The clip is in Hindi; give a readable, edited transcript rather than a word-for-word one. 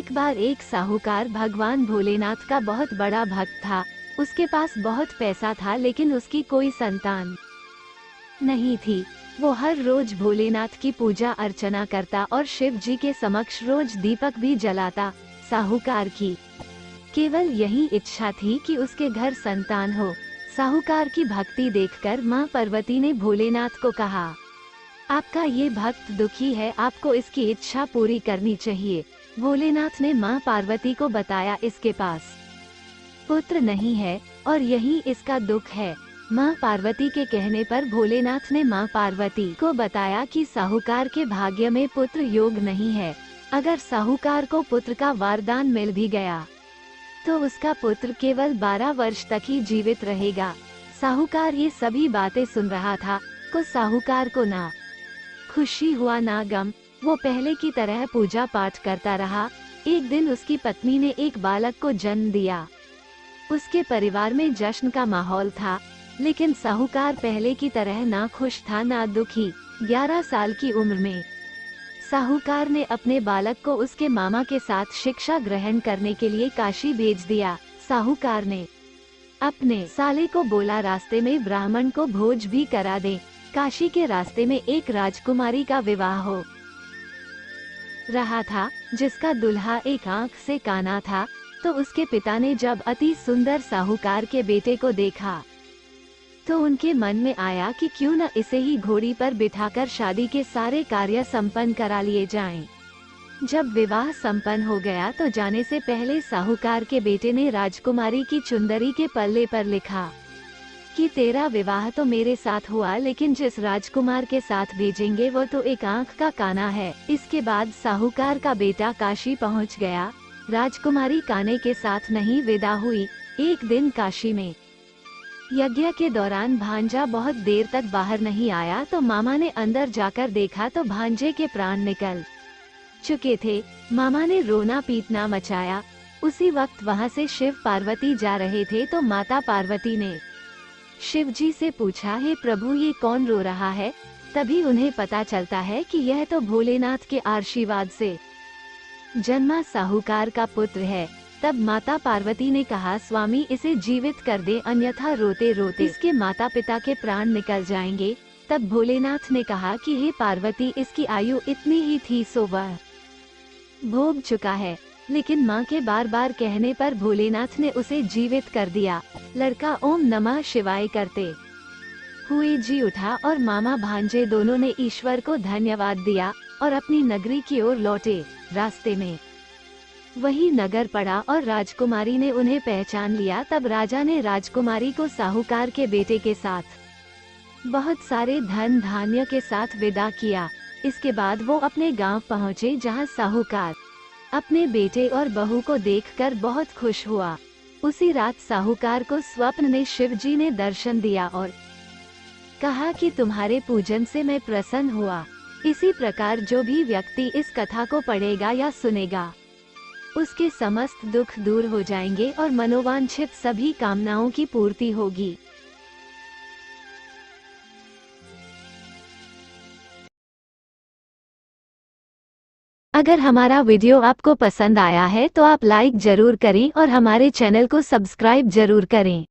एक बार एक साहूकार भगवान भोलेनाथ का बहुत बड़ा भक्त था। उसके पास बहुत पैसा था लेकिन उसकी कोई संतान नहीं थी। वो हर रोज भोलेनाथ की पूजा अर्चना करता और शिव जी के समक्ष रोज दीपक भी जलाता। साहूकार की केवल यही इच्छा थी कि उसके घर संतान हो। साहूकार की भक्ति देखकर माँ पार्वती ने भोलेनाथ को कहा, आपका ये भक्त दुखी है, आपको इसकी इच्छा पूरी करनी चाहिए। भोलेनाथ ने माँ पार्वती को बताया, इसके पास पुत्र नहीं है और यही इसका दुख है। माँ पार्वती के कहने पर भोलेनाथ ने माँ पार्वती को बताया कि साहूकार के भाग्य में पुत्र योग नहीं है। अगर साहूकार को पुत्र का वरदान मिल भी गया तो उसका पुत्र केवल 12 वर्ष तक ही जीवित रहेगा। साहूकार ये सभी बातें सुन रहा था। साहूकार को ना खुशी हुआ ना गम। वो पहले की तरह पूजा पाठ करता रहा। एक दिन उसकी पत्नी ने एक बालक को जन्म दिया। उसके परिवार में जश्न का माहौल था, लेकिन साहूकार पहले की तरह ना खुश था ना दुखी। 11 साल की उम्र में साहूकार ने अपने बालक को उसके मामा के साथ शिक्षा ग्रहण करने के लिए काशी भेज दिया। साहूकार ने अपने साले को बोला, रास्ते में ब्राह्मण को भोज भी करा दे। काशी के रास्ते में एक राजकुमारी का विवाह हो रहा था, जिसका दुल्हा एक आंख से काना था। तो उसके पिता ने जब अति सुंदर साहूकार के बेटे को देखा तो उनके मन में आया कि क्यों न इसे ही घोड़ी पर बिठाकर शादी के सारे कार्य संपन्न करा लिए जाएं। जब विवाह संपन्न हो गया तो जाने से पहले साहूकार के बेटे ने राजकुमारी की चुंदरी के पल्ले पर लिखा कि तेरा विवाह तो मेरे साथ हुआ, लेकिन जिस राजकुमार के साथ भेजेंगे वो तो एक आंख का काना है। इसके बाद साहूकार का बेटा काशी पहुंच गया। राजकुमारी काने के साथ नहीं विदा हुई। एक दिन काशी में यज्ञ के दौरान भांजा बहुत देर तक बाहर नहीं आया तो मामा ने अंदर जाकर देखा तो भांजे के प्राण निकल चुके थे। मामा ने रोना पीटना मचाया। उसी वक्त वहां से शिव पार्वती जा रहे थे तो माता पार्वती ने शिव जी से पूछा, हे प्रभु ये कौन रो रहा है? तभी उन्हें पता चलता है कि यह तो भोलेनाथ के आशीर्वाद से जन्मा साहूकार का पुत्र है। तब माता पार्वती ने कहा, स्वामी इसे जीवित कर दे, अन्यथा रोते रोते इसके माता पिता के प्राण निकल जाएंगे। तब भोलेनाथ ने कहा कि हे पार्वती, इसकी आयु इतनी ही थी सो वह भोग चुका है। लेकिन माँ के बार बार कहने पर भोलेनाथ ने उसे जीवित कर दिया। लड़का ओम नमः शिवाय करते हुए जी उठा और मामा भांजे दोनों ने ईश्वर को धन्यवाद दिया और अपनी नगरी की ओर लौटे। रास्ते में वही नगर पड़ा और राजकुमारी ने उन्हें पहचान लिया। तब राजा ने राजकुमारी को साहूकार के बेटे के साथ बहुत सारे धन धान्य के साथ विदा किया। इसके बाद वो अपने गांव पहुंचे, जहां साहूकार अपने बेटे और बहू को देखकर बहुत खुश हुआ। उसी रात साहूकार को स्वप्न में शिव जी ने दर्शन दिया और कहा कि तुम्हारे पूजन से मैं प्रसन्न हुआ। इसी प्रकार जो भी व्यक्ति इस कथा को पढ़ेगा या सुनेगा उसके समस्त दुख दूर हो जाएंगे और मनोवांछित सभी कामनाओं की पूर्ति होगी। अगर हमारा वीडियो आपको पसंद आया है तो आप लाइक जरूर करें और हमारे चैनल को सब्सक्राइब जरूर करें।